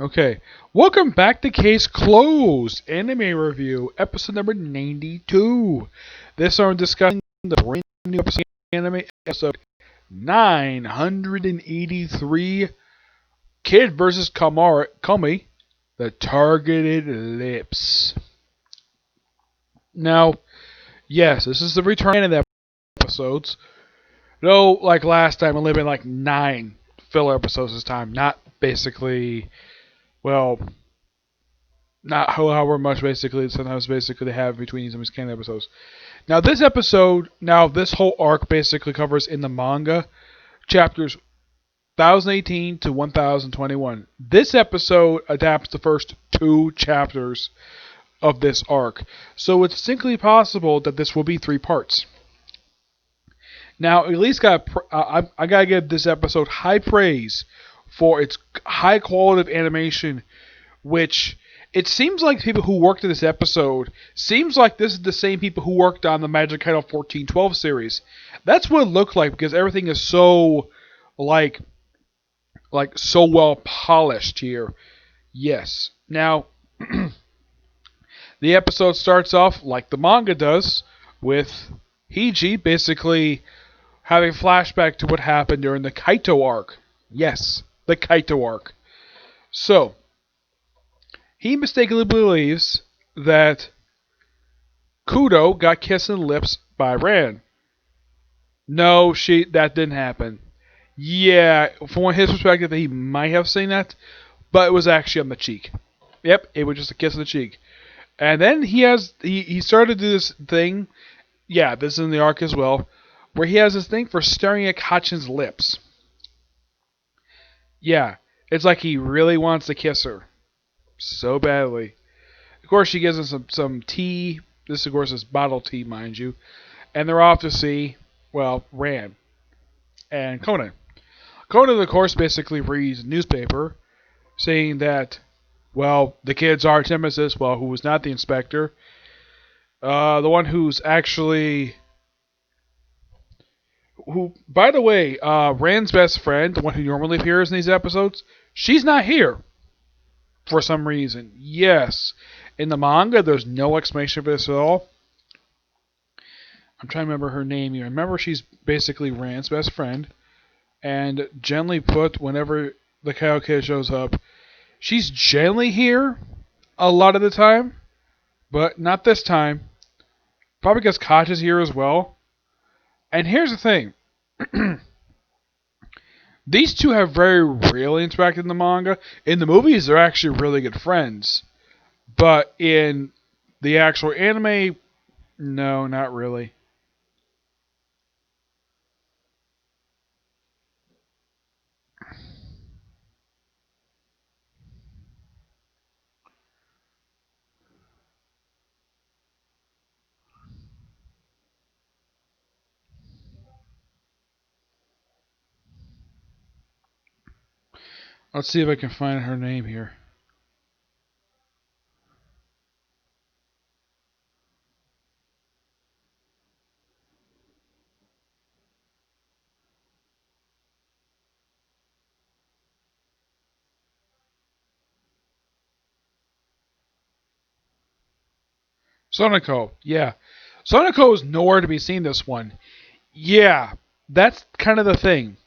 Okay, welcome back to Case Closed Anime Review, episode number 92. This time we're discussing the brand new episode of anime, episode 983, Kid vs. Komei, the Targeted Lips. Now, yes, this is the return of the episodes. No, like last time, only been like 9 filler episodes this time, not basically, well, not however much sometimes they have between these canon episodes. Now this whole arc basically covers in the manga chapters 1018 to 1021. This episode adapts the first 2 chapters of this arc, so it's distinctly possible that this will be 3 parts. Now, at least I gotta give this episode high praise for its high quality of animation, which it seems like people who worked in this episode seems like this is the same people who worked on the Magic Idol 1412 series. That's what it looked like because everything is so like so well polished here. Yes. Now the episode starts off like the manga does with Hiji basically having a flashback to what happened during the Kaito arc. Yes, the Kaito arc. So, he mistakenly believes that Kudo got kissed on the lips by Ran. No, that didn't happen. Yeah, from his perspective, he might have seen that, but it was actually on the cheek. Yep, it was just a kiss on the cheek. And then he started to do this thing. Yeah, this is in the arc as well, where he has this thing for staring at Kachin's lips. Yeah, it's like he really wants to kiss her so badly. Of course, she gives him some tea. This, of course, is bottled tea, mind you. And they're off to see, well, Ran and Conan. Conan, of course, basically reads a newspaper saying that, well, the kid's arch nemesis, well, who was not the inspector, the one who's actually, who, by the way, Rand's best friend, the one who normally appears in these episodes, she's not here for some reason. Yes. In the manga, there's no explanation for this at all. I'm trying to remember her name here. Remember, she's basically Rand's best friend. And generally put, whenever the Cow Kid shows up, she's generally here a lot of the time. But not this time. Probably because Koch is here as well. And here's the thing. These two have very rarely interacted in the manga. In the movies, they're actually really good friends. But in the actual anime, no, not really. Let's see if I can find her name here. Sonoko, yeah. Sonoko is nowhere to be seen this one. Yeah, that's kind of the thing.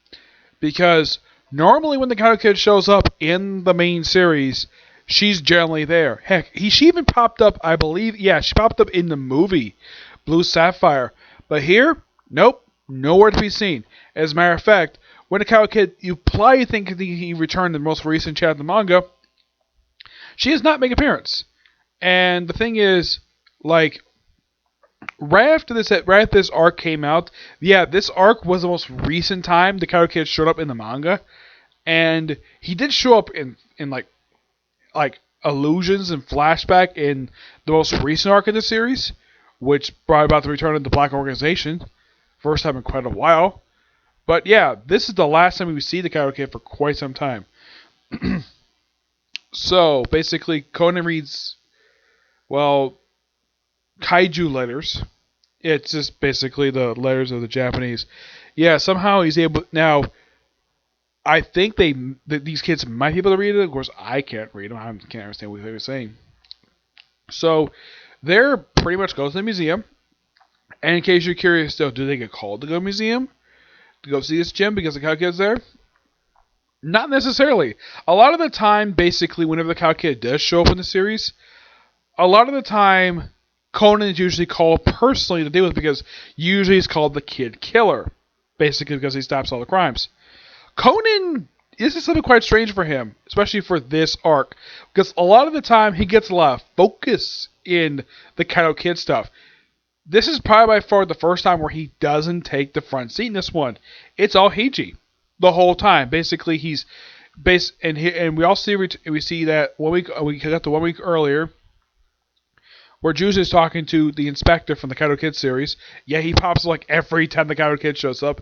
Because normally when the Kato Kid shows up in the main series, she's generally there. Heck, she even popped up, I believe, yeah, she popped up in the movie, Blue Sapphire. But here, nope, nowhere to be seen. As a matter of fact, when the Kato Kid, you probably think he returned in the most recent chapter of the manga, she does not make an appearance. And the thing is, like, right after this arc came out, yeah, this arc was the most recent time the Kato Kid showed up in the manga, and he did show up in like illusions and flashback in the most recent arc of the series, which brought about the return of the Black Organization, first time in quite a while. But yeah, this is the last time we see the Kato Kid for quite some time. So basically, Conan reads, well, kaiju letters. It's just basically the letters of the Japanese. Yeah, somehow he's able now. I think these kids might be able to read it. Of course, I can't read them. I can't understand what they were saying. So they're pretty much go to the museum. And in case you're curious, though, do they get called to go to the museum to go see this gym because the cow kid's there? Not necessarily. A lot of the time, basically, whenever the cow kid does show up in the series, a lot of the time, Conan is usually called personally to deal with because usually he's called the kid killer, basically because he stops all the crimes. Conan, this is something quite strange for him, especially for this arc, because a lot of the time he gets a lot of focus in the Kato Kid stuff. This is probably by far the first time where he doesn't take the front seat in this one. It's all Heiji the whole time. Basically, he's and we all see that 1 week we got to 1 week earlier where Juice is talking to the inspector from the Kato Kid series. Yeah, he pops like every time the Kato Kid shows up.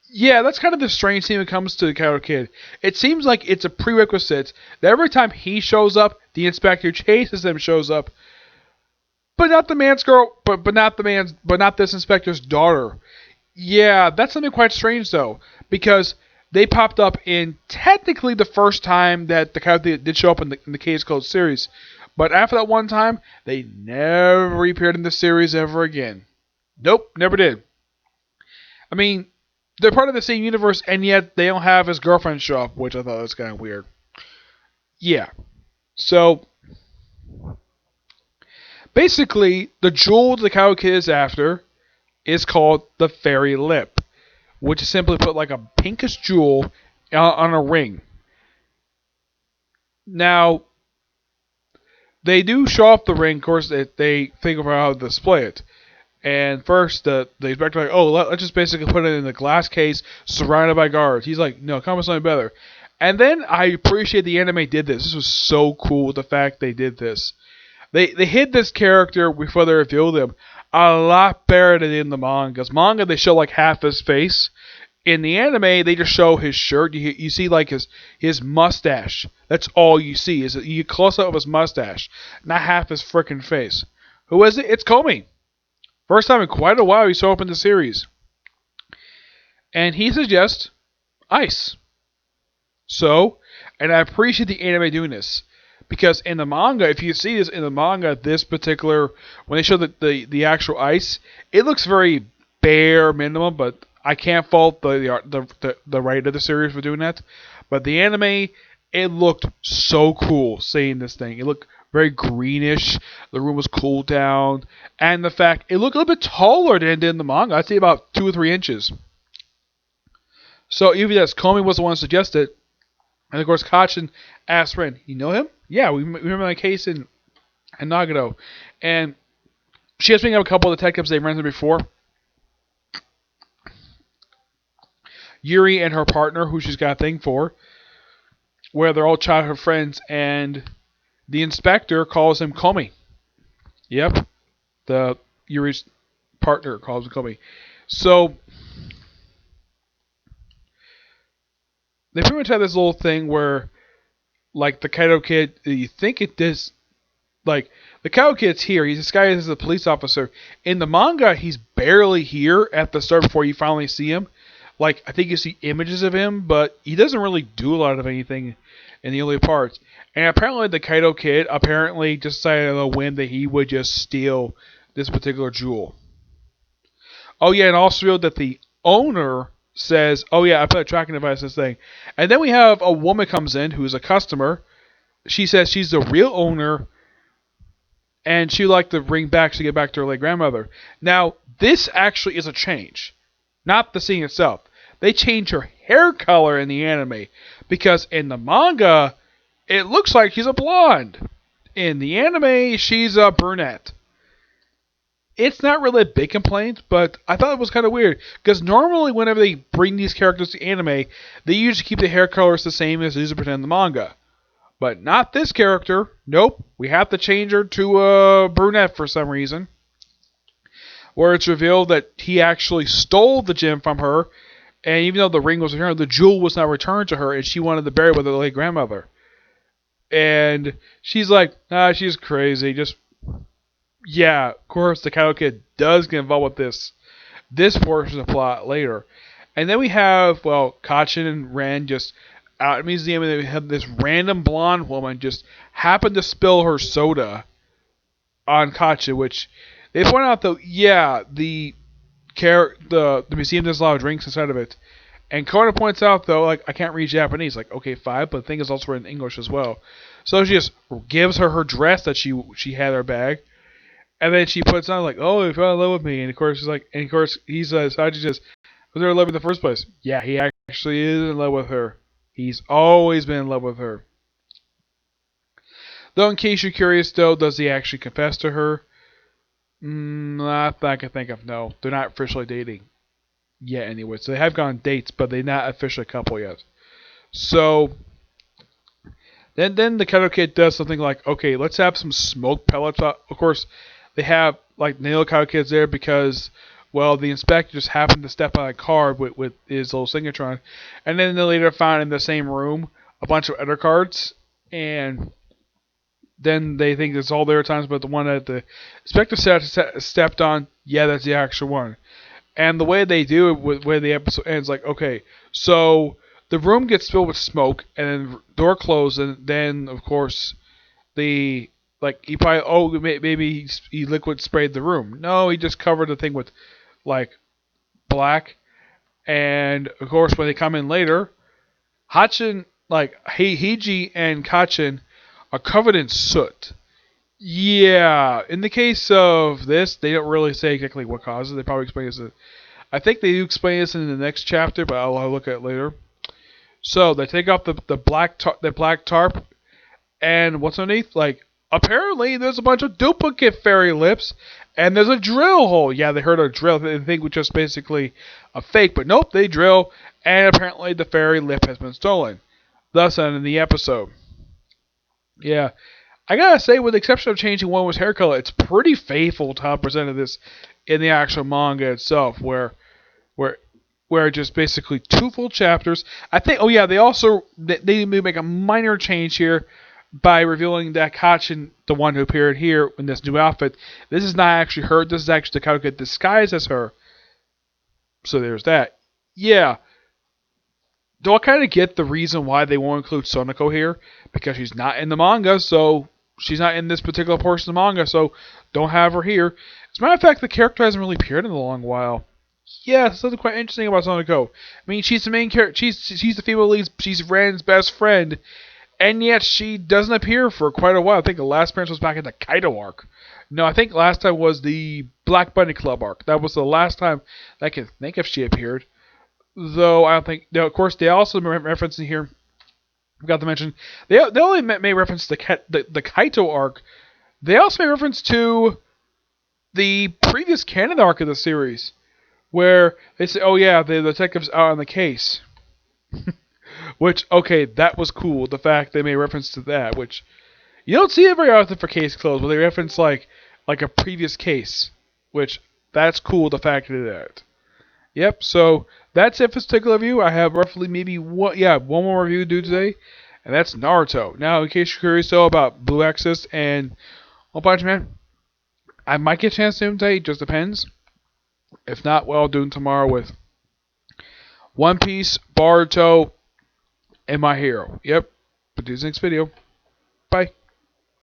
Yeah, that's kind of the strange thing when it comes to the Kato Kid. It seems like it's a prerequisite that every time he shows up, the inspector chases him shows up. But not the man's girl, but not this inspector's daughter. Yeah, that's something quite strange though, because they popped up in technically the first time that the Coyote did show up in the Case Code series, but after that one time, they never appeared in the series ever again. Nope, never did. I mean, they're part of the same universe, and yet they don't have his girlfriend show up, which I thought was kind of weird. Yeah, so basically, the jewel the Cow Kid is after is called the Fairy Lip, which is simply put like a pinkish jewel on a ring. Now, they do show off the ring, of course, they think of how to display it. And first, the inspector like, oh, let's just basically put it in a glass case surrounded by guards. He's like, no, come up with something better. And then I appreciate the anime did this. This was so cool with the fact they did this. They hid this character before they revealed him a lot better than in the manga. Because manga, they show like half his face. In the anime, they just show his shirt. You see like his mustache. That's all you see. Is you close up of his mustache, not half his freaking face. Who is it? It's Komei. First time in quite a while he saw up in the series. And he suggests ice. So, and I appreciate the anime doing this. Because in the manga, if you see this in the manga, this particular, when they show the actual ice, it looks very bare minimum, but I can't fault the writer of the series for doing that. But the anime, it looked so cool seeing this thing. It looked very greenish. The room was cooled down. And the fact, it looked a little bit taller than it did in the manga. I'd say about 2 or 3 inches. So even as Komei was the one who suggested, and of course Kachin asked Ren, you know him? Yeah, we remember that case in Nagano. And she has been up a couple of detectives they've run into before. Yuri and her partner, who she's got a thing for, where they're all childhood friends, and the inspector calls him Komei. Yep, the Yuri's partner calls him Komei. So they pretty much have this little thing where, like the Kato Kid, you think it does, like the Kato Kid's here. He's disguised as a police officer. In the manga, he's barely here at the start before you finally see him. Like, I think you see images of him, but he doesn't really do a lot of anything in the early parts. And apparently the Kato Kid apparently decided on a whim that he would just steal this particular jewel. Oh yeah, and also revealed that the owner says, oh yeah, I put a tracking device in this thing. And then we have a woman comes in who's a customer. She says she's the real owner, and she'd like to bring back to get back to her late grandmother. Now, this actually is a change. Not the scene itself. They change her hair color in the anime. Because in the manga, it looks like she's a blonde. In the anime, she's a brunette. It's not really a big complaint, but I thought it was kind of weird. Because normally whenever they bring these characters to anime, they usually keep the hair colors the same as they usually pretend in the manga. But not this character. Nope. We have to change her to a brunette for some reason. Where it's revealed that he actually stole the gem from her, and even though the ring was returned, the jewel was not returned to her, and she wanted to bury it with her late grandmother. And she's like, nah, she's crazy. Just, yeah, of course, the Kato Kid does get involved with this portion of the plot later. And then we have, well, Kachin and Ren just out at the museum, and they have this random blonde woman just happen to spill her soda on Kachin, which they point out though, yeah, the museum does a lot of drinks inside of it. And Kona points out though, like, I can't read Japanese. Like, okay, fine, but the thing is also written in English as well. So she just gives her dress that she had in her bag, and then she puts on like, oh, he fell in love with me, and of course she's like, and of course he says, Saji says, was there love in the first place? Yeah, he actually is in love with her. He's always been in love with her. Though, in case you're curious, though, does he actually confess to her? Not that I can think of. No, they're not officially dating yet. Anyway, so they have gone on dates, but they're not officially a couple yet. So then the Keto Kid does something like, okay, let's have some smoke pellets. Of course, they have like Nail Keto Kids there because, well, the inspector just happened to step on a card with his little signature on, and then they later found in the same room a bunch of other cards, and then they think it's all their times, but the one that the inspector stepped on, yeah, that's the actual one. And the way they do it, with where the episode ends, like, okay, so the room gets filled with smoke, and then the door closed, and then of course the like he probably maybe he liquid sprayed the room. No, he just covered the thing with like black, and of course when they come in later, Hachin like Hiji and Kachin are covered in soot. Yeah, in the case of this, they don't really say exactly what causes. They probably explain this. I think they do explain this in the next chapter, but I'll look at it later. So they take off the black tarp, and what's underneath? Like, apparently there's a bunch of duplicate fairy lips, and there's a drill hole. Yeah, they heard a drill. They think it was just basically a fake, but nope, they drill, and apparently the fairy lip has been stolen. Thus ending the episode. Yeah. I gotta say, with the exception of changing one with hair color, it's pretty faithful to how presented this in the actual manga itself, where just basically 2 full chapters. I think. Oh yeah, they make a minor change here by revealing that Kachin, the one who appeared here in this new outfit, this is not actually her. This is actually the Karuka disguised as her. So there's that. Yeah. Though I kind of get the reason why they won't include Sonoko here, because she's not in the manga, so she's not in this particular portion of the manga, so don't have her here. As a matter of fact, the character hasn't really appeared in a long while. Yeah, something quite interesting about Sonoko. I mean, she's the main character. She's the female lead. She's Ren's best friend, and yet she doesn't appear for quite a while. I think the last appearance was back in the Kaido arc. No, I think last time was the Black Bunny Club arc. That was the last time I can think if she appeared. Though I don't think. Now, of course, they also reference in here. Forgot to mention they only made reference to the Kaito arc. They also made reference to the previous canon arc of the series, where they say, "Oh yeah, the detectives are on the case." Which, okay, that was cool. The fact they made reference to that, which you don't see it very often for case closed, but they reference like a previous case, which that's cool. The fact of that. Yep, so that's it for this particular review. I have roughly maybe one more review to do today, and that's Naruto. Now, in case you're curious though about Blue Exorcist and One Punch Man, I might get a chance to do them today, just depends. If not, well, I'll do them tomorrow with One Piece, Boruto, and My Hero. Yep, but do this next video. Bye.